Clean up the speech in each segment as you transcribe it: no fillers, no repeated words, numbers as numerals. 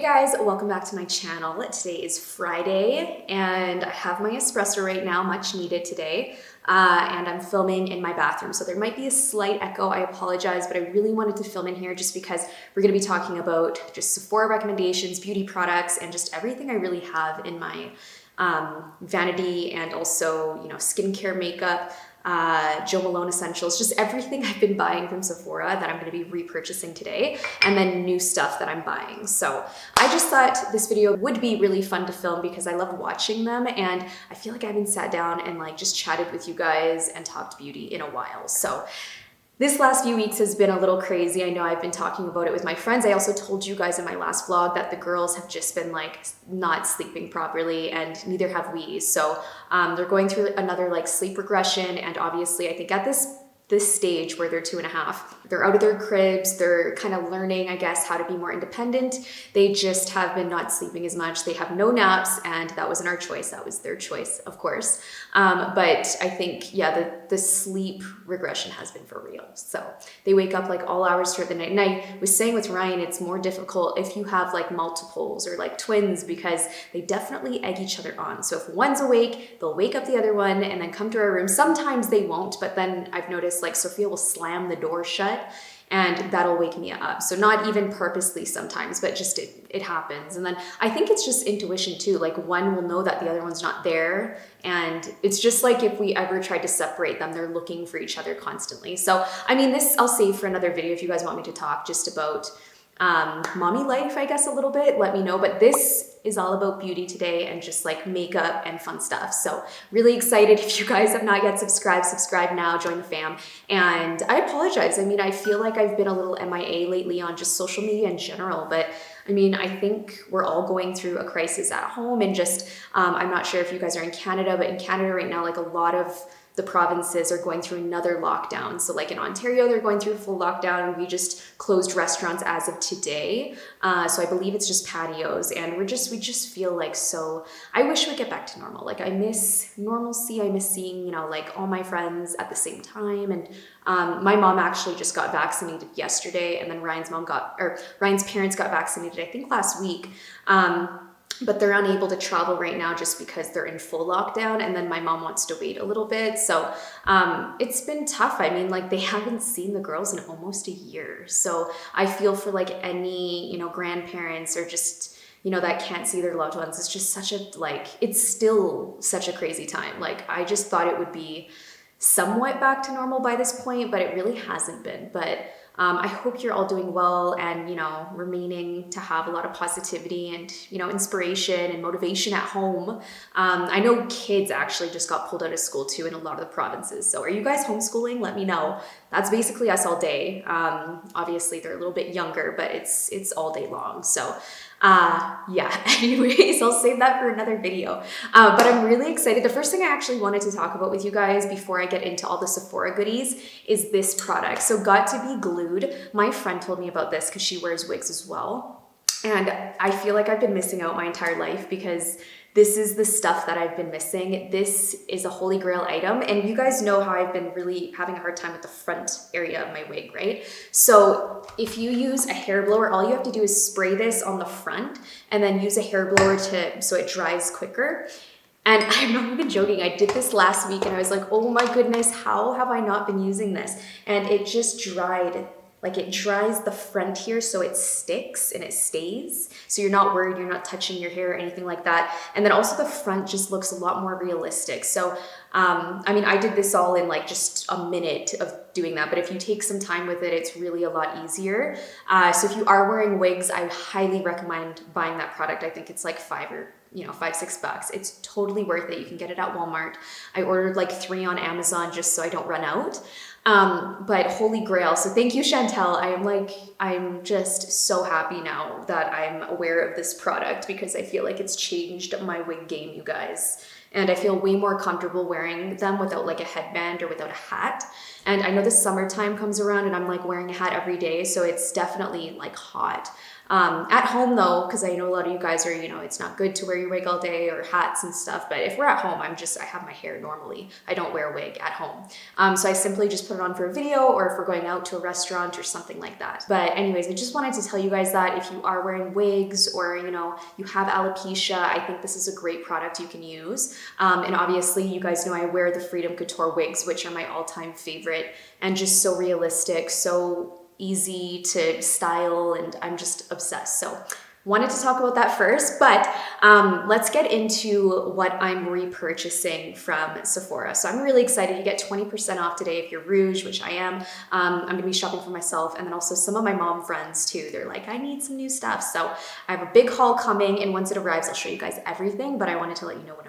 Hey guys, welcome back to my channel. Today is Friday and I have my espresso right now, much needed today, and I'm filming in my bathroom. So there might be a slight echo, I apologize, but I really wanted to film in here just because we're gonna be talking about just Sephora recommendations, beauty products, and just everything I really have in my vanity and also, skincare, makeup, Jo Malone essentials, just everything I've been buying from Sephora that I'm going to be repurchasing today, and then new stuff that I'm buying. So I just thought this video would be really fun to film because I love watching them, and I feel like I haven't sat down and just chatted with you guys and talked beauty in a while. So this last few weeks has been a little crazy. I know I've been talking about it with my friends. I also told you guys in my last vlog that the girls have just been not sleeping properly, and neither have we. So they're going through another sleep regression, and obviously I think at this stage where they're 2.5, they're out of their cribs, they're kind of learning, I guess, how to be more independent. They just have been not sleeping as much. They have no naps, and that wasn't our choice. That was their choice, of course. But I think, yeah, the sleep regression has been for real. So they wake up all hours throughout the night. And I was saying with Ryan, it's more difficult if you have multiples or twins, because they definitely egg each other on. So if one's awake, they'll wake up the other one and then come to our room. Sometimes they won't, but then I've noticed Sophia will slam the door shut and that'll wake me up. So not even purposely sometimes, but just it happens. And then I think it's just intuition too. One will know that the other one's not there. And it's just if we ever tried to separate them, they're looking for each other constantly. So, I mean, this I'll save for another video if you guys want me to talk just about mommy life, I guess, a little bit, let me know. But this is all about beauty today and just makeup and fun stuff. So really excited. If you guys have not yet subscribed, subscribe now, join the fam. And I apologize. I mean, I feel like I've been a little MIA lately on just social media in general, but I mean, I think we're all going through a crisis at home, and just, I'm not sure if you guys are in Canada, but in Canada right now, a lot of the provinces are going through another lockdown. So in Ontario, they're going through a full lockdown, and we just closed restaurants as of today. So I believe it's just patios, and we just feel so, I wish we'd get back to normal. I miss normalcy. I miss seeing, all my friends at the same time. And my mom actually just got vaccinated yesterday, and then Ryan's parents got vaccinated, I think last week. But they're unable to travel right now just because they're in full lockdown, and then my mom wants to wait a little bit. So it's been tough. I mean, they haven't seen the girls in almost a year. So I feel for any, grandparents or just, that can't see their loved ones. It's just such a, it's still such a crazy time. I just thought it would be somewhat back to normal by this point, but it really hasn't been. But I hope you're all doing well and, remaining to have a lot of positivity and, inspiration and motivation at home. I know kids actually just got pulled out of school too in a lot of the provinces. So are you guys homeschooling? Let me know. That's basically us all day. Obviously they're a little bit younger, but it's all day long. So yeah, anyways, I'll save that for another video. But I'm really excited. The first thing I actually wanted to talk about with you guys before I get into all the Sephora goodies is this product. So Got to Be Glued. My friend told me about this because she wears wigs as well. And I feel like I've been missing out my entire life because this is the stuff that I've been missing. This is a holy grail item. And you guys know how I've been really having a hard time with the front area of my wig, right? So if you use a hair blower, all you have to do is spray this on the front and then use a hair blower so it dries quicker. And I'm not even joking. I did this last week and I was like, oh my goodness, how have I not been using this? And it just dried. It dries the front here so it sticks and it stays. So you're not worried, you're not touching your hair or anything like that. And then also the front just looks a lot more realistic. So, I mean, I did this all in just a minute of doing that, but if you take some time with it, it's really a lot easier. So if you are wearing wigs, I highly recommend buying that product. I think it's $5-6. It's totally worth it. You can get it at Walmart. I ordered 3 on Amazon just so I don't run out. But holy grail. So thank you, Chantel. I'm just so happy now that I'm aware of this product because I feel like it's changed my wig game, you guys. And I feel way more comfortable wearing them without a headband or without a hat. And I know the summertime comes around and I'm wearing a hat every day. So it's definitely hot. At home though, because I know a lot of you guys are, it's not good to wear your wig all day or hats and stuff, but if we're at home, I have my hair normally. I don't wear a wig at home. So I simply just put it on for a video or if we're going out to a restaurant or something like that. But anyways, I just wanted to tell you guys that if you are wearing wigs or, you have alopecia, I think this is a great product you can use. And obviously you guys know I wear the Freedom Couture wigs, which are my all-time favorite and just so realistic, so easy to style, and I'm just obsessed. So wanted to talk about that first, but let's get into what I'm repurchasing from Sephora. So I'm really excited. You get 20% off today if you're Rouge, which I am. I'm gonna be shopping for myself and then also some of my mom friends too. They're like, I need some new stuff. So I have a big haul coming, and once it arrives, I'll show you guys everything, but I wanted to let you know what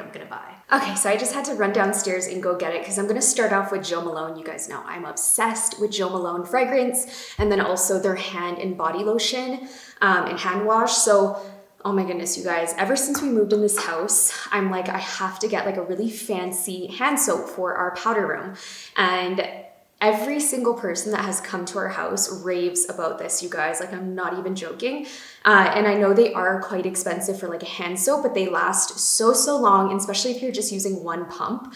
I'm gonna buy. Okay, so I just had to run downstairs and go get it because I'm gonna start off with Jo Malone. You guys know I'm obsessed with Jo Malone fragrance, and then also their hand and body lotion and hand wash. So, oh my goodness, you guys, ever since we moved in this house, I'm like, I have to get like a really fancy hand soap for our powder room. And every single person that has come to our house raves about this, you guys. Like, I'm not even joking. And I know they are quite expensive for like a hand soap, but they last so long, and especially if you're just using one pump.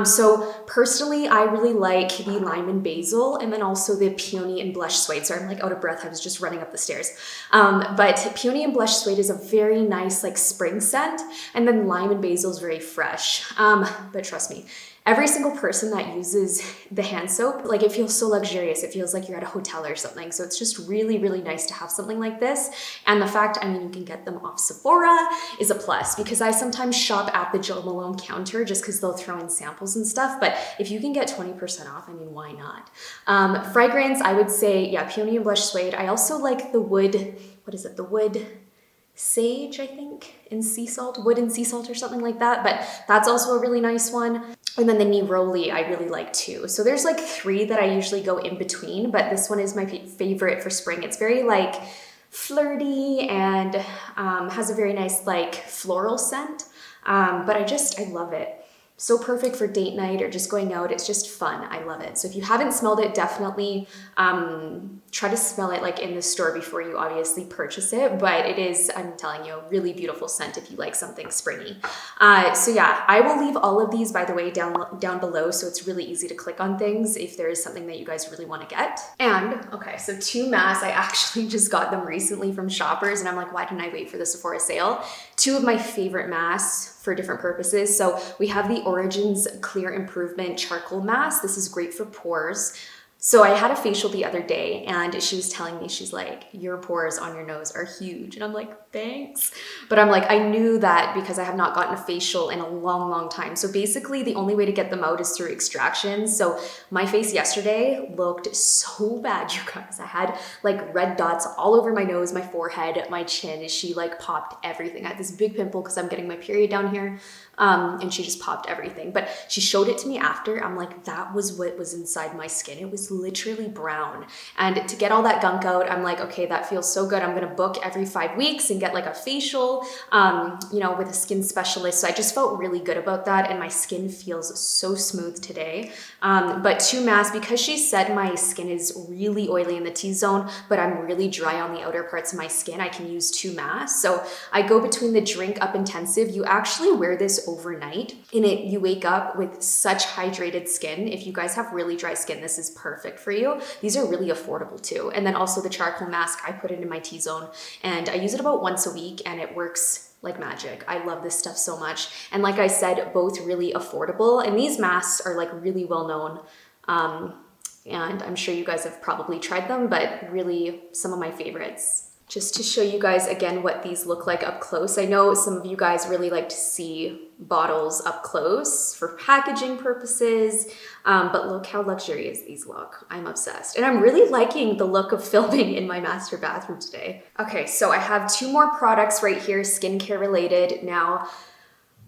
So personally, I really like the Lime and Basil, and then also the Peony and Blush Suede. Sorry, I'm like out of breath. I was just running up the stairs. But Peony and Blush Suede is a very nice like spring scent, and then Lime and Basil is very fresh. But trust me, every single person that uses the hand soap, like, it feels so luxurious. It feels like you're at a hotel or something. So it's just really, really nice to have something like this. And the fact, you can get them off Sephora is a plus, because I sometimes shop at the Jo Malone counter just because they'll throw in samples and stuff. But if you can get 20% off, why not? Fragrance, I would say, yeah, Peony and Blush Suede. I also like the wood, what is it? The wood sage, I think, and sea salt, wood and sea salt or something like that, but that's also a really nice one. And then the Neroli I really like too. So there's like 3 that I usually go in between, but this one is my favorite for spring. It's very like flirty and has a very nice like floral scent, but I love it. So perfect for date night or just going out. It's just fun. I love it. So if you haven't smelled it, definitely try to smell it like in the store before you obviously purchase it. But it is, I'm telling you, a really beautiful scent if you like something springy. So yeah, I will leave all of these, by the way, down below. So it's really easy to click on things if there is something that you guys really want to get. And okay, so 2 masks. I actually just got them recently from Shoppers, and I'm like, why didn't I wait for the Sephora sale? 2 of my favorite masks for different purposes. So we have the Origins Clear Improvement Charcoal Mask. This is great for pores. So I had a facial the other day, and she was telling me, she's like, your pores on your nose are huge. And I'm like, thanks. But I'm like, I knew that because I have not gotten a facial in a long time. So basically the only way to get them out is through extraction. So my face yesterday looked so bad, you guys. I had like red dots all over my nose, my forehead, my chin. She like popped everything. I had this big pimple because I'm getting my period down here. And she just popped everything. But she showed it to me after. I'm like, that was what was inside my skin. It was literally brown. And to get all that gunk out, I'm like, okay, that feels so good. I'm gonna book every 5 weeks and get like a facial, with a skin specialist. So I just felt really good about that. And my skin feels so smooth today. But 2 masks, because she said my skin is really oily in the T-zone, but I'm really dry on the outer parts of my skin, I can use 2 masks. So I go between the Drink Up Intensive. You actually wear this overnight. In it, you wake up with such hydrated skin. If you guys have really dry skin, this is perfect for you. These are really affordable too. And then also the charcoal mask, I put it in my T-zone, and I use it about once a week, and it works like magic. I love this stuff so much. And like I said, both really affordable. And these masks are like really well known. And I'm sure you guys have probably tried them, but really some of my favorites. Just to show you guys again what these look like up close. I know some of you guys really like to see bottles up close for packaging purposes, but look how luxurious these look. I'm obsessed. And I'm really liking the look of filming in my master bathroom today. Okay, so I have 2 more products right here, skincare related. Now,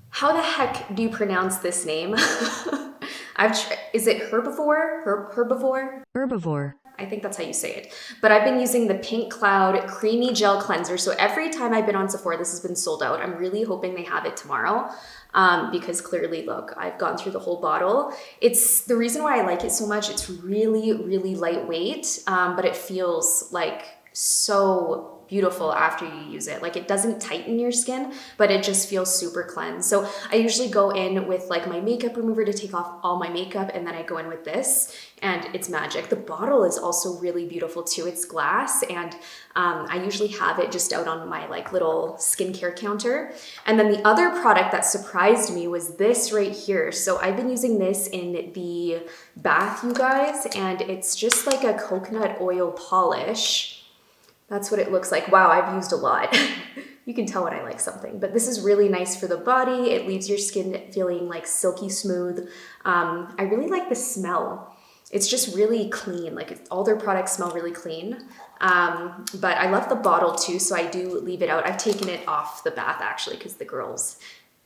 how the heck do you pronounce this name? Is it Herbivore? Herbivore? Herbivore. I think that's how you say it. But I've been using the Pink Cloud Creamy Gel Cleanser. So every time I've been on Sephora, this has been sold out. I'm really hoping they have it tomorrow because clearly, look, I've gone through the whole bottle. It's the reason why I like it so much. It's really, really lightweight, but it feels like so beautiful after you use it. Like it doesn't tighten your skin, but it just feels super cleansed. So I usually go in with like my makeup remover to take off all my makeup, and then I go in with this and it's magic. The bottle is also really beautiful too. It's glass, and I usually have it just out on my like little skincare counter. And then the other product that surprised me was this right here. So I've been using this in the bath, you guys, and it's just like a coconut oil polish. That's what it looks like. Wow, I've used a lot. You can tell when I like something, but this is really nice for the body. It leaves your skin feeling like silky smooth. I really like the smell. It's just really clean. Like all their products smell really clean. But I love the bottle too, so I do leave it out. I've taken it off the bath actually because the girls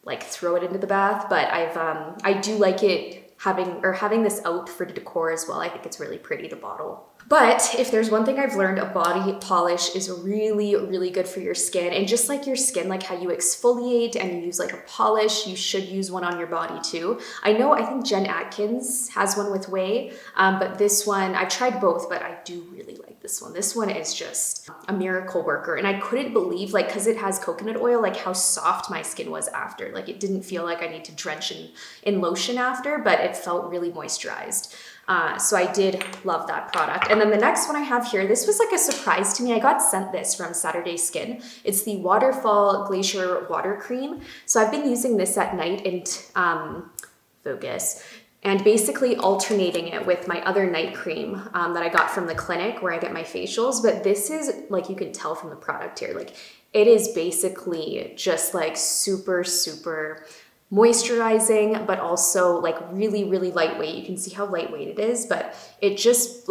like throw it into the bath, but I do like it having this out for decor as well. I think it's really pretty, the bottle. But if there's one thing I've learned, a body polish is really, really good for your skin. And just like your skin, like how you exfoliate and you use like a polish, you should use one on your body too. I think Jen Atkins has one with whey, but this one, I've tried both, but I do really like this one. This one is just a miracle worker. And I couldn't believe, like, cause it has coconut oil, like how soft my skin was after. Like it didn't feel like I need to drench in lotion after, but it felt really moisturized. So I did love that product. And then the next one I have here, this was like a surprise to me. I got sent this from Saturday Skin. It's the Waterfall Glacier Water Cream. So I've been using this at night and focus, and basically alternating it with my other night cream that I got from the clinic where I get my facials. But this is, like, you can tell from the product here, like it is basically just like super, super moisturizing, but also like really, really lightweight. You can see how lightweight it is, but it just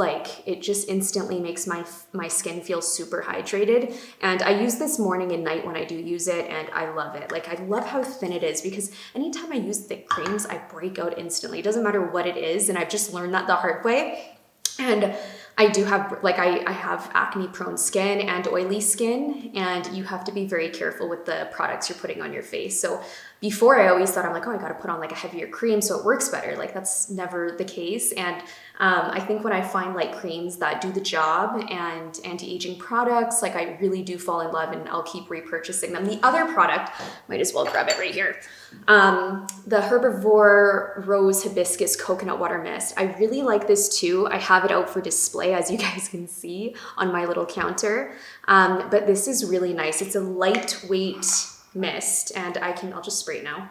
instantly makes my skin feel super hydrated. And I use this morning and night when I do use it, and I love it. Like I love how thin it is, because anytime I use thick creams, I break out instantly. It doesn't matter what it is, and I've just learned that the hard way. And I do have, like, I have acne prone skin and oily skin, and you have to be very careful with the products you're putting on your face. So before, I always thought, I'm like, oh, I got to put on like a heavier cream so it works better. Like that's never the case. And I think when I find like creams that do the job and anti-aging products, like I really do fall in love, and I'll keep repurchasing them. The other product, might as well grab it right here. The Herbivore Rose Hibiscus Coconut Water Mist. I really like this too. I have it out for display, as you guys can see on my little counter. But this is really nice. It's a lightweight mist, and I'll just spray it now.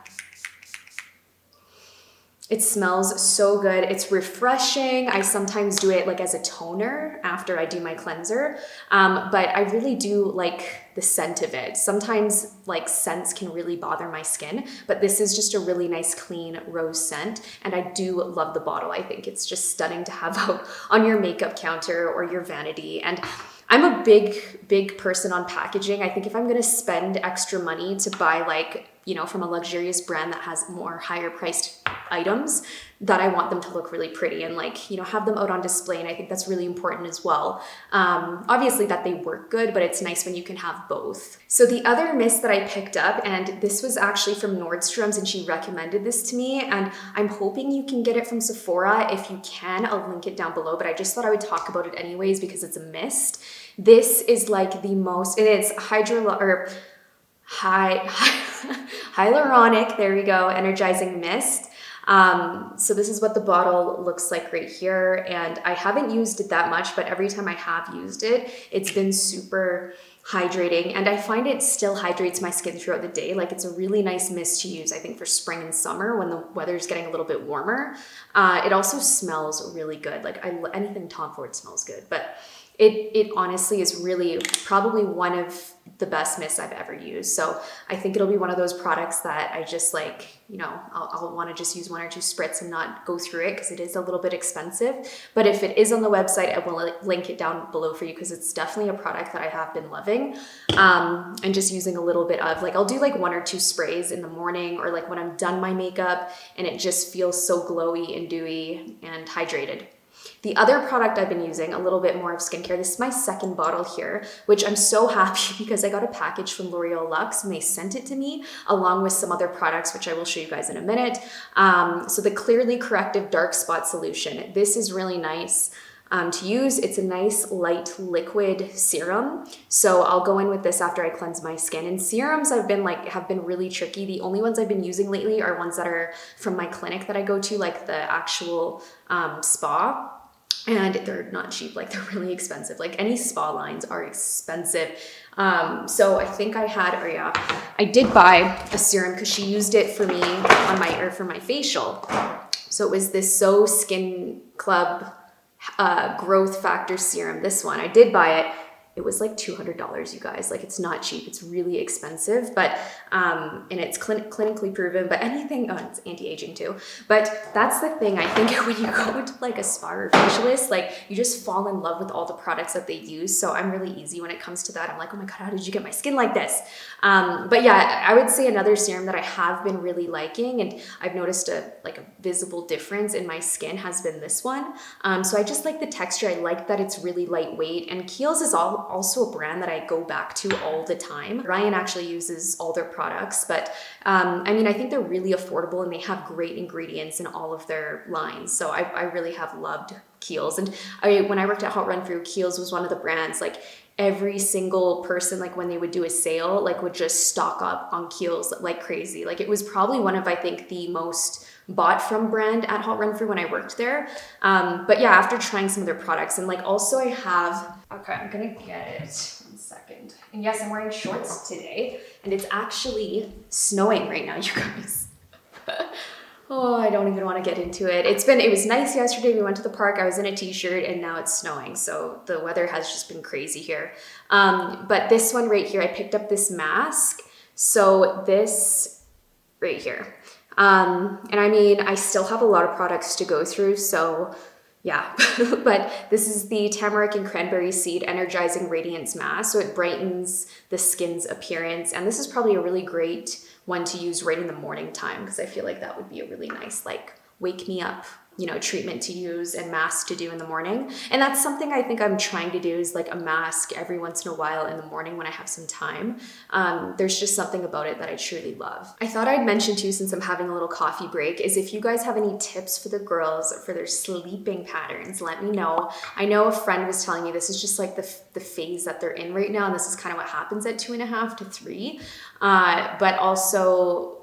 It smells so good. It's refreshing. I sometimes do it like as a toner after I do my cleanser. But I really do like the scent of it. Sometimes like scents can really bother my skin, but this is just a really nice, clean rose scent. And I do love the bottle. I think it's just stunning to have out on your makeup counter or your vanity. And I'm a big person on packaging. I think if I'm going to spend extra money to buy, like, you know, from a luxurious brand that has more higher priced items, that I want them to look really pretty and, like, you know, have them out on display. And I think that's really important as well. Obviously that they work good, but it's nice when you can have both. So the other mist that I picked up, and this was actually from Nordstrom's, and she recommended this to me, and I'm hoping you can get it from Sephora. If you can, I'll link it down below, but I just thought I would talk about it anyways because it's a mist. This is like the most, and it's hyaluronic, there we go, energizing mist. So this is what the bottle looks like right here. And I haven't used it that much, but every time I have used it, it's been super hydrating. And I find it still hydrates my skin throughout the day. Like it's a really nice mist to use, I think, for spring and summer when the weather's getting a little bit warmer. It also smells really good. Like anything Tom Ford smells good, but it honestly is really probably one of the best mists I've ever used. So I think it'll be one of those products that I just, like, you know, I'll want to just use 1 or 2 spritz and not go through it because it is a little bit expensive. But if it is on the website, I will link it down below for you because it's definitely a product that I have been loving. And just using a little bit of, like, I'll do like 1 or 2 sprays in the morning or like when I'm done my makeup, and it just feels so glowy and dewy and hydrated. The other product I've been using, a little bit more of skincare, this is my second bottle here, which I'm so happy because I got a package from L'Oreal Luxe and they sent it to me along with some other products, which I will show you guys in a minute. So the Clearly Corrective Dark Spot Solution, this is really nice. to use. It's a nice light liquid serum. So I'll go in with this after I cleanse my skin. And serums have been really tricky. The only ones I've been using lately are ones that are from my clinic that I go to, like the actual spa. And they're not cheap, like they're really expensive. Like any spa lines are expensive. So I think I did buy a serum because she used it for me for my facial. So it was this Sooooo Skin Club Growth Factor Serum. This one, I did buy it. It was like $200, you guys. Like, it's not cheap. It's really expensive, but, and it's clinically proven, but it's anti-aging too. But that's the thing. I think when you go to like a spa or facialist, like you just fall in love with all the products that they use. So I'm really easy when it comes to that. I'm like, oh my God, how did you get my skin like this? But yeah, I would say another serum that I have been really liking, and I've noticed a visible difference in my skin, has been this one. So I just like the texture. I like that it's really lightweight, and KIEHL'S is also a brand that I go back to all the time. Ryan actually uses all their products, but I mean, I think they're really affordable and they have great ingredients in all of their lines. So I really have loved KIEHL'S. And when I worked at Hot Run Through, KIEHL'S was one of the brands, like every single person, like when they would do a sale, like would just stock up on KIEHL'S like crazy. Like it was probably one of, I think, the most bought from brand at Hot Run Through when I worked there. But yeah, after trying some of their products, and like also I have, okay, I'm gonna get it, 1 second. And yes, I'm wearing shorts today, and it's actually snowing right now, you guys. Oh, I don't even want to get into it. It was nice yesterday. We went to the park. I was in a t-shirt, and now it's snowing. So the weather has just been crazy here. But this one right here, I picked up this mask. So this right here. And I mean, I still have a lot of products to go through, so yeah, but this is the Turmeric and Cranberry Seed Energizing Radiance Mask. So it brightens the skin's appearance. And this is probably a really great one to use right in the morning time, because I feel like that would be a really nice, like, wake me up, treatment to use and mask to do in the morning. And that's something I think I'm trying to do, is like a mask every once in a while in the morning when I have some time. There's just something about it that I truly love. I thought I'd mention too, since I'm having a little coffee break, is if you guys have any tips for the girls for their sleeping patterns, let me know. I know a friend was telling me this is just like the phase that they're in right now, and this is kind of what happens at 2.5 to 3. But also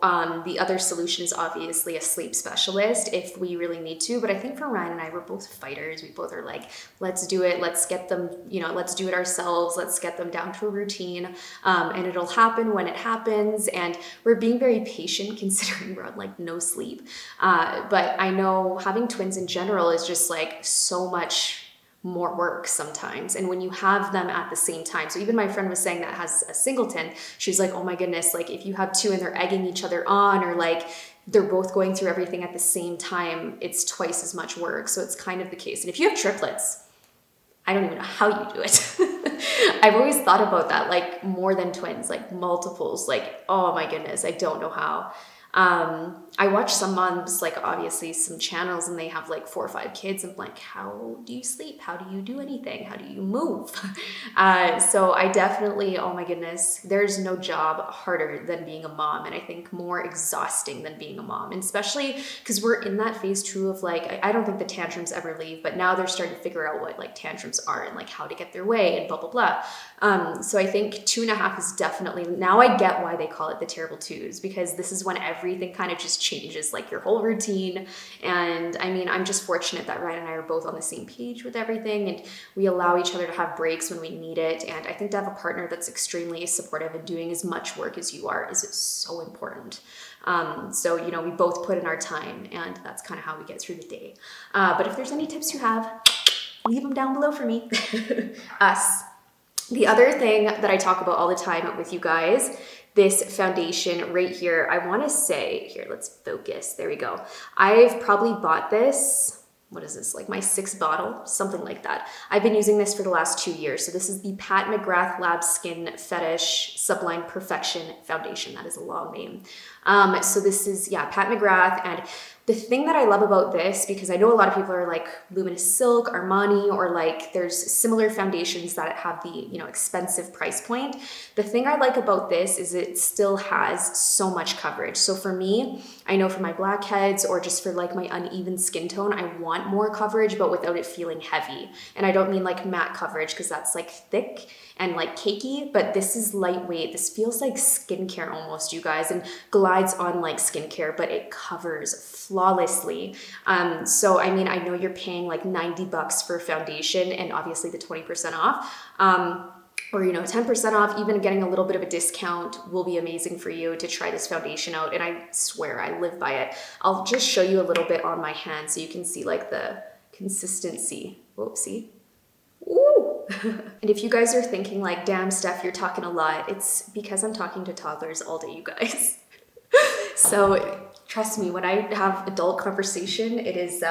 the other solution is obviously a sleep specialist if we really need to. But I think for Ryan and I, we're both fighters. We both are like, let's do it. Let's get them, let's do it ourselves. Let's get them down to a routine. And it'll happen when it happens. And we're being very patient considering we're on like no sleep. But I know having twins in general is just like so much more work sometimes, and when you have them at the same time. So even my friend was saying that has a singleton, she's like, oh my goodness, like if you have two and they're egging each other on, or like they're both going through everything at the same time, it's twice as much work. So it's kind of the case. And if you have triplets, I don't even know how you do it. I've always thought about that, like more than twins, like multiples, like, oh my goodness, I don't know how. I watch some moms, like obviously some channels, and they have like 4 or 5 kids. I'm like, how do you sleep? How do you do anything? How do you move? So I definitely, oh my goodness, there's no job harder than being a mom. And I think more exhausting than being a mom, and especially because we're in that phase too of like, I don't think the tantrums ever leave, but now they're starting to figure out what like tantrums are and like how to get their way and blah, blah, blah. So I think 2.5 is definitely, now I get why they call it the terrible twos, because this is when everything kind of just changes, like your whole routine. And I mean, I'm just fortunate that Ryan and I are both on the same page with everything, and we allow each other to have breaks when we need it. And I think to have a partner that's extremely supportive and doing as much work as you are is so important. So, we both put in our time, and that's kind of how we get through the day. But if there's any tips you have, leave them down below for me. Us. The other thing that I talk about all the time with you guys, this foundation right here, I want to say, here, let's focus. There we go. I've probably bought this, what is this, like my 6th bottle, something like that. I've been using this for the last 2 years. So this is the Pat McGrath Lab Skin Fetish Sublime Perfection Foundation. That is a long name. So this is, yeah, Pat McGrath. And The thing that I love about this, because I know a lot of people are like Luminous Silk, Armani, or like there's similar foundations that have the, you know, expensive price point. The thing I like about this is it still has so much coverage. So for me, I know for my blackheads or just for like my uneven skin tone, I want more coverage, but without it feeling heavy. And I don't mean like matte coverage because that's like thick and like cakey, but this is lightweight. This feels like skincare almost, you guys, and glides on like skincare, but it covers flawlessly. So I mean, I know you're paying like 90 bucks for a foundation and obviously the 20% off, or, you know, 10% off, even getting a little bit of a discount will be amazing for you to try this foundation out. And I swear I live by it. I'll just show you a little bit on my hand so you can see like the consistency. Whoopsie. Ooh. And if you guys are thinking like, damn, Steph, you're talking a lot, it's because I'm talking to toddlers all day, you guys. So trust me, when I have adult conversation, it is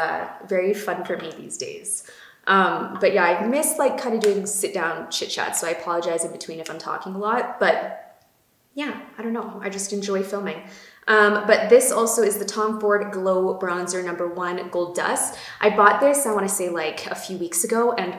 very fun for me these days. But yeah, I miss like kind of doing sit down chit chat. So I apologize in between if I'm talking a lot, but yeah, I don't know. I just enjoy filming. But this also is the Tom Ford Glow Bronzer #1 Gold Dust. I bought this, I want to say like a few weeks ago, and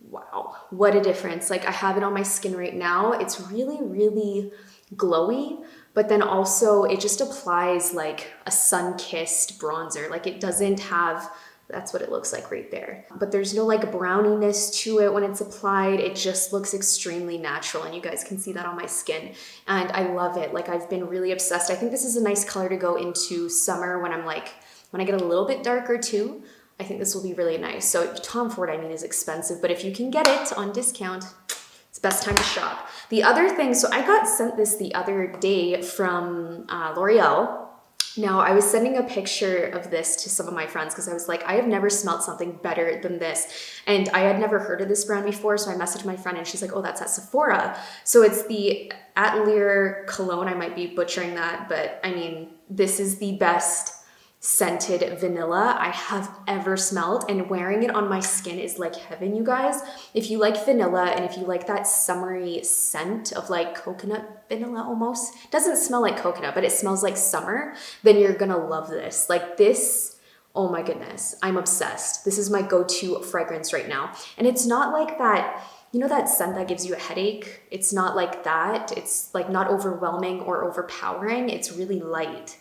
wow, what a difference. Like I have it on my skin right now. It's really, really glowy, but then also it just applies like a sun-kissed bronzer. Like it doesn't have, that's what it looks like right there. But there's no like browniness to it when it's applied. It just looks extremely natural, and you guys can see that on my skin. And I love it. Like I've been really obsessed. I think this is a nice color to go into summer when I'm like, when I get a little bit darker too. I think this will be really nice. So Tom Ford, I mean, is expensive, but if you can get it on discount, it's the best time to shop. The other thing, so I got sent this the other day from L'Oreal. Now, I was sending a picture of this to some of my friends because I was like, I have never smelled something better than this. And I had never heard of this brand before, so I messaged my friend and she's like, oh, that's at Sephora. So it's the Atelier Cologne. I might be butchering that, but I mean, this is the best scented vanilla I have ever smelled, and wearing it on my skin is like heaven, you guys. If you like vanilla and if you like that summery scent of like coconut vanilla almost, it doesn't smell like coconut, but it smells like summer, then you're gonna love this. Like this, oh my goodness, I'm obsessed. This is my go-to fragrance right now. And it's not like that, you know, that scent that gives you a headache? It's not like that. It's like not overwhelming or overpowering. It's really light.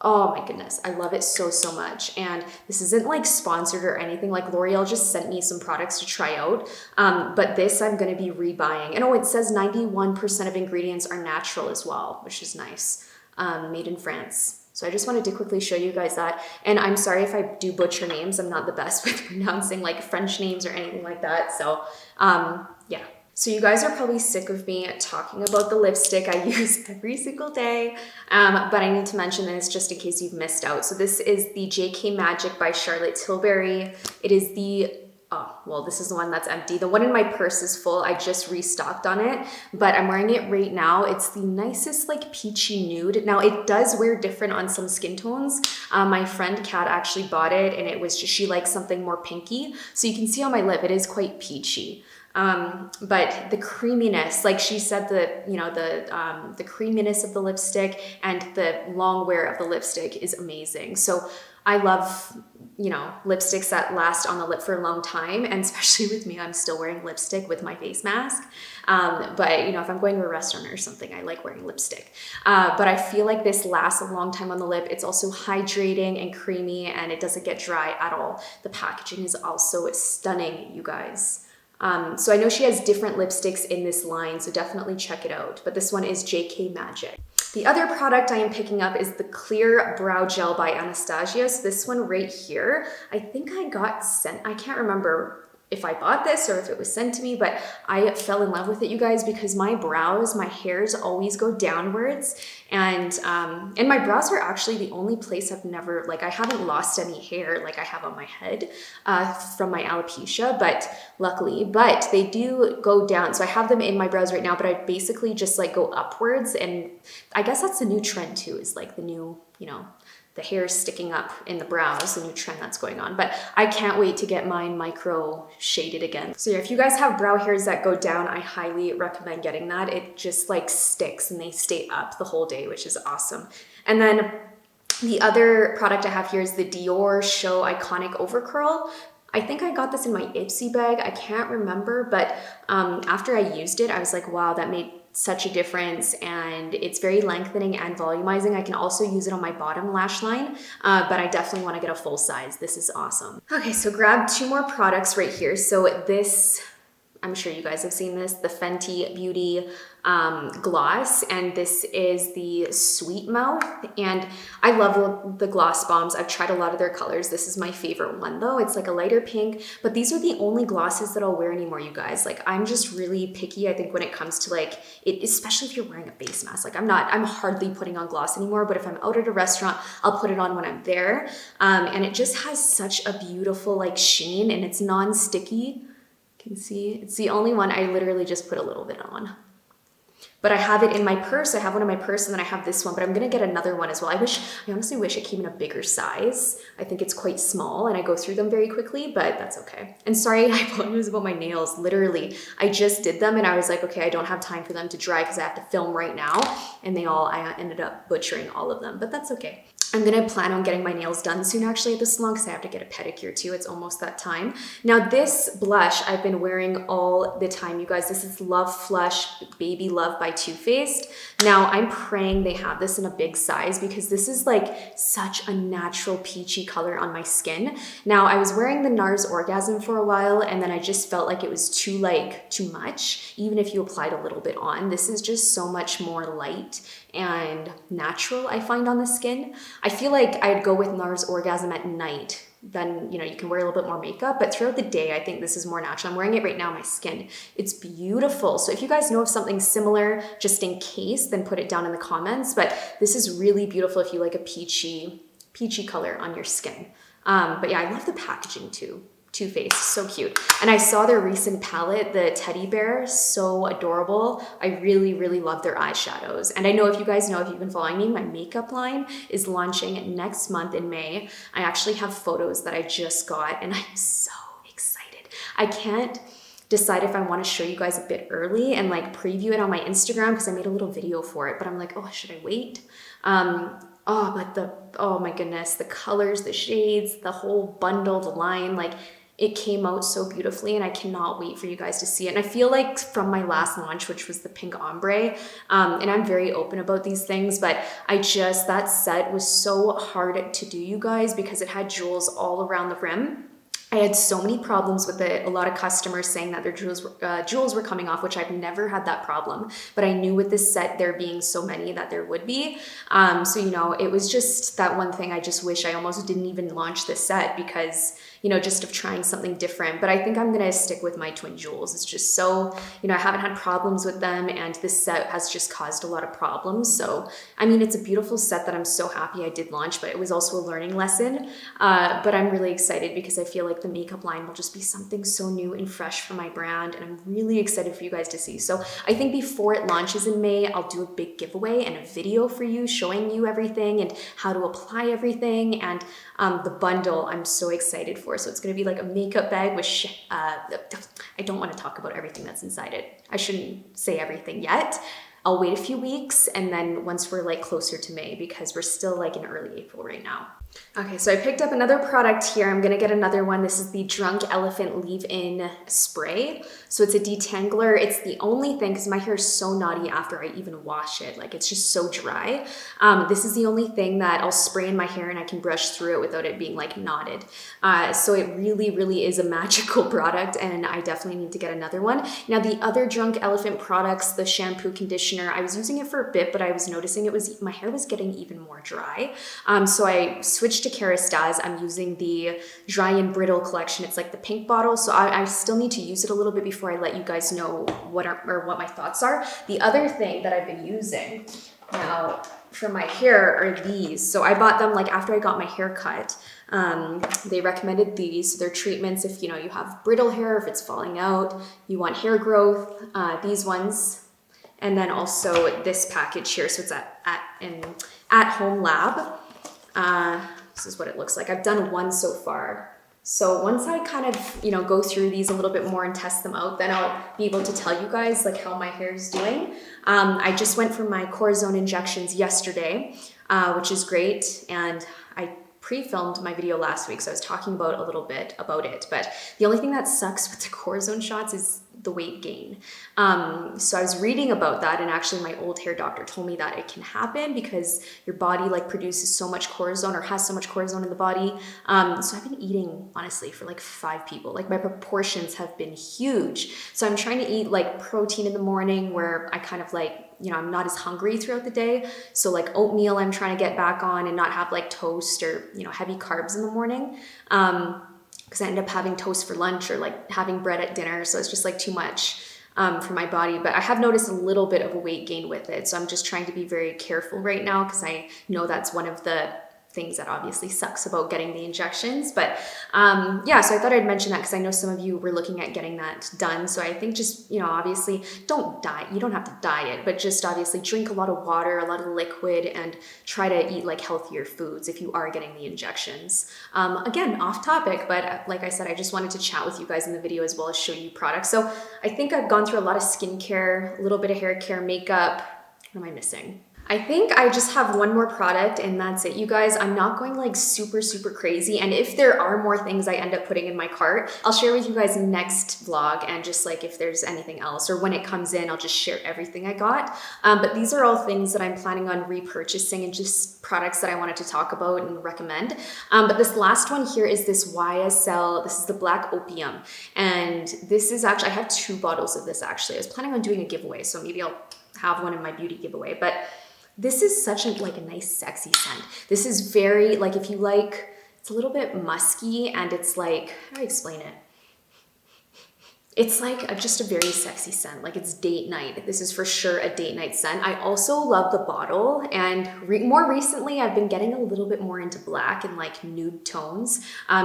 Oh my goodness, I love it so, so much. And this isn't like sponsored or anything. Like L'Oreal just sent me some products to try out. But this I'm gonna be rebuying. And oh, it says 91% of ingredients are natural as well, which is nice. Made in France. So I just wanted to quickly show you guys that. And I'm sorry if I do butcher names. I'm not the best with pronouncing like French names or anything like that. So yeah. So you guys are probably sick of me talking about the lipstick I use every single day, but I need to mention this just in case you've missed out. So this is the JK Magic by Charlotte Tilbury. It is the, oh, well, this is the one that's empty. The one in my purse is full. I just restocked on it, but I'm wearing it right now. It's the nicest like peachy nude. Now it does wear different on some skin tones. My friend Kat actually bought it and it was just, she likes something more pinky. So you can see on my lip, it is quite peachy. But the creaminess, like she said, the creaminess of the lipstick and the long wear of the lipstick is amazing. So I love, you know, lipsticks that last on the lip for a long time. And especially with me, I'm still wearing lipstick with my face mask. But you know, if I'm going to a restaurant or something, I like wearing lipstick. But I feel like this lasts a long time on the lip. It's also hydrating and creamy and it doesn't get dry at all. The packaging is also stunning, you guys. So I know she has different lipsticks in this line, so definitely check it out. But this one is JK Magic. The other product I am picking up is the Clear Brow Gel by Anastasia. So this one right here, I think I got sent, I can't remember if I bought this or if it was sent to me, but I fell in love with it, you guys, because my brows, my hairs always go downwards. And my brows are actually the only place I've never, like I haven't lost any hair like I have on my head from my alopecia, but luckily, but they do go down. So I have them in my brows right now, but I basically just like go upwards. And I guess that's the new trend too, is like the new, you know, the hair sticking up in the brows, the new trend that's going on. But I can't wait to get mine micro shaded again. So yeah, if you guys have brow hairs that go down, I highly recommend getting that. It just like sticks and they stay up the whole day, which is awesome. And then The other product I have here is the Dior Show Iconic Overcurl. I think I got this in my Ipsy bag. I can't remember, but after I used it, I was like, wow, that made such a difference, and it's very lengthening and volumizing. I can also use it on my bottom lash line, but I definitely want to get a full size. This is awesome. Okay, so grab 2 more products right here. So this, I'm sure you guys have seen this, the Fenty Beauty gloss, and this is the Sweet Mouth, and I love the gloss bombs. I've tried a lot of their colors. This is my favorite one though. It's like a lighter pink, but these are the only glosses that I'll wear anymore, you guys. Like, I'm just really picky, I think, when it comes to like it, especially if you're wearing a face mask. Like, I'm hardly putting on gloss anymore, but if I'm out at a restaurant, I'll put it on when I'm there. And it just has such a beautiful like sheen, and it's non-sticky. You can see it's the only one. I literally just put a little bit on. But I have it in my purse. I have one in my purse, and then I have this one, but I'm gonna get another one as well. I honestly wish it came in a bigger size. I think it's quite small, and I go through them very quickly, but that's okay. And sorry, I apologize about my nails. Literally, I just did them, and I was like, okay, I don't have time for them to dry because I have to film right now. And I ended up butchering all of them, but that's okay. I'm gonna plan on getting my nails done soon actually at the salon because I have to get a pedicure too. It's almost that time. Now this blush I've been wearing all the time, you guys. This is Love Flush Baby Love by Too Faced. Now I'm praying they have this in a big size because this is like such a natural peachy color on my skin. Now I was wearing the NARS Orgasm for a while, and then I just felt like it was too much, even if you applied a little bit on. This is just so much more light and natural, I find, on the skin. I feel like I'd go with NARS Orgasm at night. Then, you know, you can wear a little bit more makeup, but throughout the day, I think this is more natural. I'm wearing it right now on my skin. It's beautiful. So if you guys know of something similar, just in case, then put it down in the comments. But this is really beautiful if you like a peachy color on your skin. But yeah, I love the packaging too. Too Faced, so cute. And I saw their recent palette, the teddy bear, so adorable. I really, really love their eyeshadows. And I know, if you guys know, if you've been following me, my makeup line is launching next month in May. I actually have photos that I just got, and I'm so excited. I can't decide if I want to show you guys a bit early and like preview it on my Instagram because I made a little video for it, but I'm like, oh, should I wait? Oh my goodness, the colors, the shades, the whole bundle, the line, like, it came out so beautifully, and I cannot wait for you guys to see it. And I feel like from my last launch, which was the pink ombre, and I'm very open about these things, but that set was so hard to do, you guys, because it had jewels all around the rim. I had so many problems with it. A lot of customers saying that their jewels were coming off, which I've never had that problem. But I knew with this set, there being so many, that there would be. So, you know, it was just that one thing. I just wish I almost didn't even launch this set because, you know, just of trying something different. But I think I'm gonna stick with my twin jewels. It's just so, you know, I haven't had problems with them, and this set has just caused a lot of problems. So, I mean, it's a beautiful set that I'm so happy I did launch, but it was also a learning lesson. But I'm really excited because I feel like the makeup line will just be something so new and fresh for my brand, and I'm really excited for you guys to see. So I think before it launches in May, I'll do a big giveaway and a video for you showing you everything and how to apply everything, and the bundle I'm so excited for. So it's going to be like a makeup bag with I don't want to talk about everything that's inside it. I shouldn't say everything yet. I'll wait a few weeks, and then once we're like closer to May, because we're still like in early April right now. Okay, so I picked up another product here. I'm gonna get another one. This is the Drunk Elephant Leave-In Spray. So it's a detangler. It's the only thing, because my hair is so knotty after I even wash it. Like, it's just so dry. This is the only thing that I'll spray in my hair and I can brush through it without it being like knotted. So it really, really is a magical product, and I definitely need to get another one. Now, the other Drunk Elephant products, the shampoo, conditioner, I was using it for a bit, but I was noticing my hair was getting even more dry. So I switched to KIEHL'S. I'm using the Dry and Brittle collection. It's like the pink bottle. So I still need to use it a little bit before I let you guys know what my thoughts are. The other thing that I've been using now for my hair are these. So I bought them like after I got my hair cut. They recommended these. They're treatments if, you know, you have brittle hair, if it's falling out, you want hair growth, these ones. And then also this package here. So it's an at-home lab. This is what it looks like. I've done one so far. So once I kind of, you know, go through these a little bit more and test them out, then I'll be able to tell you guys like how my hair is doing. I just went for my cortisone injections yesterday. which is great. And I pre-filmed my video last week, so I was talking about a little bit about it, but the only thing that sucks with the cortisone shots is the weight gain. So I was reading about that, and actually my old hair doctor told me that it can happen because your body like produces so much cortisone, or has so much cortisone in the body. So I've been eating honestly for like 5 people. Like my proportions have been huge. So I'm trying to eat like protein in the morning where I kind of like, you know, I'm not as hungry throughout the day. So like oatmeal I'm trying to get back on, and not have like toast or, you know, heavy carbs in the morning. Because I end up having toast for lunch, or like having bread at dinner. So it's just like too much for my body. But I have noticed a little bit of a weight gain with it. So I'm just trying to be very careful right now, because I know that's one of the things that obviously sucks about getting the injections. But yeah, so I thought I'd mention that because I know some of you were looking at getting that done. So I think just, you know, obviously don't diet. You don't have to diet, but just obviously drink a lot of water, a lot of liquid, and try to eat like healthier foods if you are getting the injections. Again, off topic, but like I said, I just wanted to chat with you guys in the video as well as show you products. So I think I've gone through a lot of skincare, a little bit of hair care, makeup. What am I missing? I think I just have one more product, and that's it, you guys. I'm not going like super crazy. And if there are more things I end up putting in my cart, I'll share with you guys next vlog. And just like if there's anything else, or when it comes in, I'll just share everything I got. But these are all things that I'm planning on repurchasing, and just products that I wanted to talk about and recommend. But this last one here is this YSL. This is the Black Opium. And this is actually, I have 2 bottles of this actually. I was planning on doing a giveaway, so maybe I'll have one in my beauty giveaway. But this is such a like a nice sexy scent. This is very like, if you like, it's a little bit musky, and it's like, how do I explain it? It's like just a very sexy scent, like it's date night. This is for sure a date night scent. I also love the bottle, and more recently I've been getting a little bit more into black and like nude tones.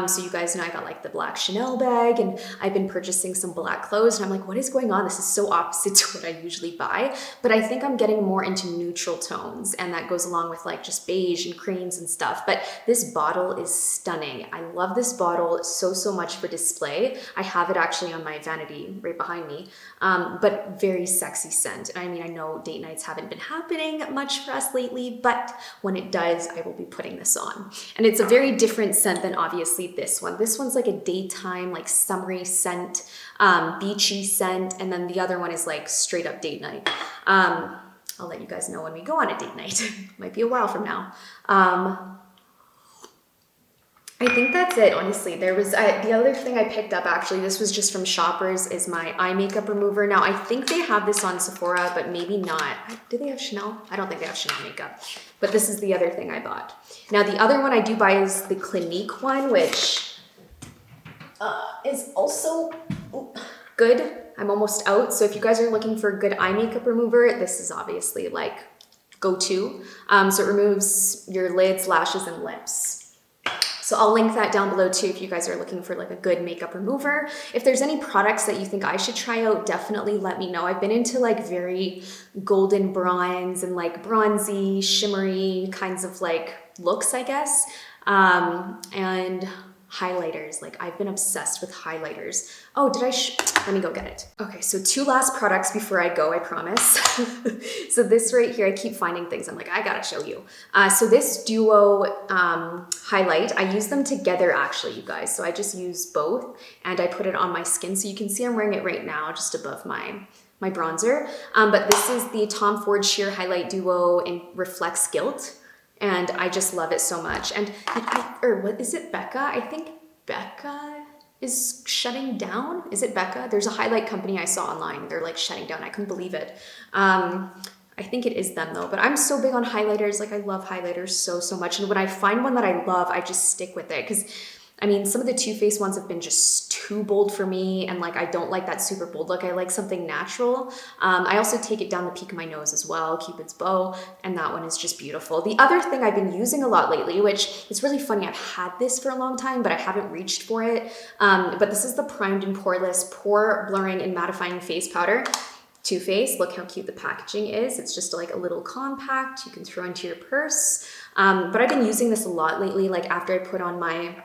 So you guys know I got like the black Chanel bag, and I've been purchasing some black clothes, and I'm like, what is going on? This is so opposite to what I usually buy. But I think I'm getting more into neutral tones, and that goes along with like just beige and creams and stuff. But this bottle is stunning. I love this bottle so much for display. I have it actually on my vanity right behind me, but very sexy scent. And I mean, I know date nights haven't been happening much for us lately, but when it does, I will be putting this on. And it's a very different scent than obviously this one. This one's like a daytime, like summery scent, beachy scent, and then the other one is like straight up date night. I'll let you guys know when we go on a date night. Might be a while from now. I think that's it, honestly. There was the other thing I picked up, actually, this was just from Shoppers, is my eye makeup remover. Now, I think they have this on Sephora, but maybe not. Do they have Chanel? I don't think they have Chanel makeup. But this is the other thing I bought. Now, the other one I do buy is the Clinique one, which is also good. I'm almost out. So if you guys are looking for a good eye makeup remover, this is obviously like go-to. So it removes your lids, lashes, and lips. So I'll link that down below too if you guys are looking for like a good makeup remover. If there's any products that you think I should try out, definitely let me know. I've been into like very golden bronze and like bronzy, shimmery kinds of like looks, I guess. And highlighters, like I've been obsessed with highlighters. Oh, let me go get it. Okay, so 2 last products before I go, I promise. So this right here, I keep finding things. I'm like, I gotta show you. So this duo highlight, I use them together actually, you guys. So I just use both, and I put it on my skin. So you can see I'm wearing it right now, just above my bronzer. But this is the Tom Ford Sheer Highlight Duo in Reflects Gilt. And I just love it so much. And or what is it, Becca? I think Becca is shutting down. Is it Becca? There's a highlight company I saw online. They're like shutting down. I couldn't believe it. I think it is them though, but I'm so big on highlighters. Like I love highlighters so much. And when I find one that I love, I just stick with it. Because I mean, some of the Too Faced ones have been just too bold for me, and like I don't like that super bold look. I like something natural. I also take it down the peak of my nose as well, Cupid's bow, and that one is just beautiful. The other thing I've been using a lot lately, which is really funny, I've had this for a long time, but I haven't reached for it. But this is the Primed and Poreless Pore Blurring and Mattifying Face Powder. Too Faced. Look how cute the packaging is. It's just like a little compact you can throw into your purse. But I've been using this a lot lately. Like after I put on my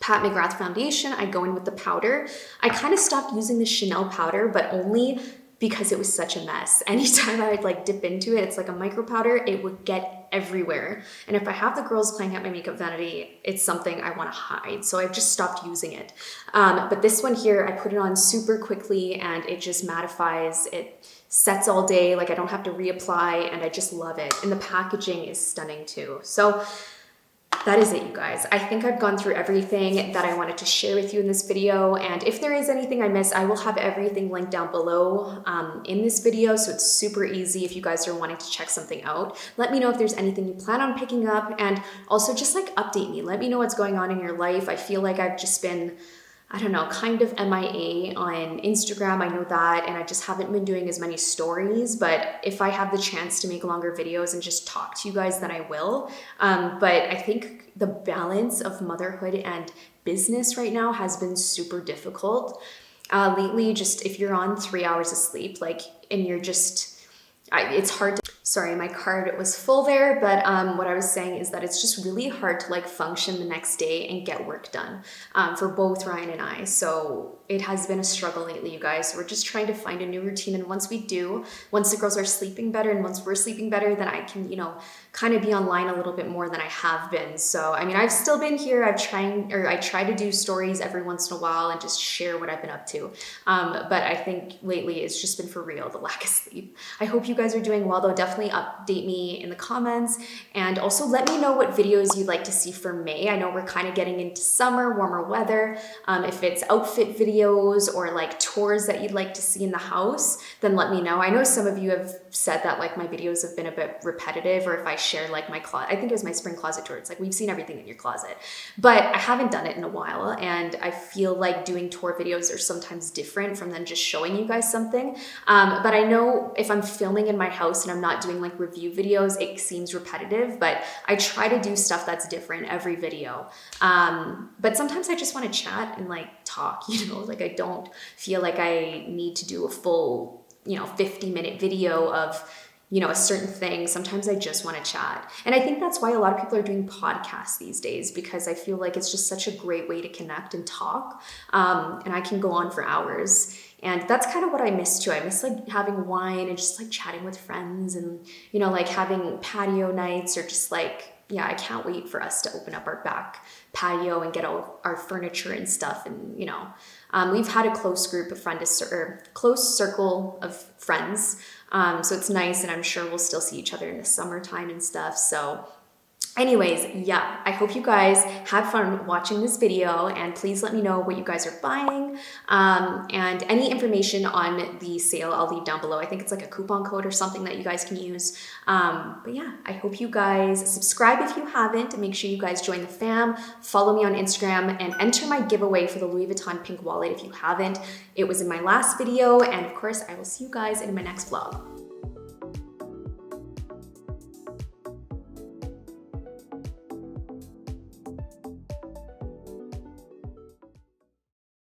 Pat McGrath foundation, I go in with the powder. I kind of stopped using the Chanel powder, but only because it was such a mess. Anytime I would like dip into it, it's like a micro powder, it would get everywhere. And if I have the girls playing at my makeup vanity, it's something I want to hide. So I've just stopped using it. But this one here, I put it on super quickly and it just mattifies. It sets all day, like I don't have to reapply, and I just love it. And the packaging is stunning too. So that is it, you guys. I think I've gone through everything that I wanted to share with you in this video. And if there is anything I missed, I will have everything linked down below in this video. So it's super easy if you guys are wanting to check something out. Let me know if there's anything you plan on picking up, and also just like update me. Let me know what's going on in your life. I feel like I've just been, I don't know, kind of MIA on Instagram. I know that, and I just haven't been doing as many stories, but if I have the chance to make longer videos and just talk to you guys, then I will. But I think the balance of motherhood and business right now has been super difficult. Lately, just if you're on 3 hours of sleep, like, and you're just, it's hard to, sorry, my card was full there, but what I was saying is that it's just really hard to like function the next day and get work done for both Ryan and I. So it has been a struggle lately, you guys. We're just trying to find a new routine. And once we do, once the girls are sleeping better and once we're sleeping better, then I can, you know, kind of be online a little bit more than I have been. So, I mean, I've still been here. I try to do stories every once in a while and just share what I've been up to. But I think lately it's just been for real, the lack of sleep. I hope you guys are doing well though. Definitely update me in the comments, and also let me know what videos you'd like to see for May. I know we're kind of getting into summer, warmer weather. If it's outfit videos or like tours that you'd like to see in the house, then let me know. I know some of you have said that like my videos have been a bit repetitive, or if I share like my closet, I think it was my spring closet tour. It's like, we've seen everything in your closet, but I haven't done it in a while. And I feel like doing tour videos are sometimes different from then just showing you guys something. But I know if I'm filming in my house and I'm not doing like review videos, it seems repetitive, but I try to do stuff that's different every video. But sometimes I just want to chat and like talk, you know, like I don't feel like I need to do a full, you know, 50-minute video of, you know, a certain thing. Sometimes I just want to chat. And I think that's why a lot of people are doing podcasts these days, because I feel like it's just such a great way to connect and talk. And I can go on for hours. And that's kind of what I miss too. I miss like having wine and just like chatting with friends and, you know, like having patio nights, or just like, yeah, I can't wait for us to open up our back patio and get all our furniture and stuff. And, you know, we've had a close group of friends, or close circle of friends. So it's nice, and I'm sure we'll still see each other in the summertime and stuff. So anyways, yeah, I hope you guys had fun watching this video, and please let me know what you guys are buying. And any information on the sale I'll leave down below. I think it's like a coupon code or something that you guys can use. But yeah, I hope you guys subscribe if you haven't, and make sure you guys join the fam, follow me on Instagram, and enter my giveaway for the Louis Vuitton pink wallet if you haven't. It was in my last video, and of course I will see you guys in my next vlog.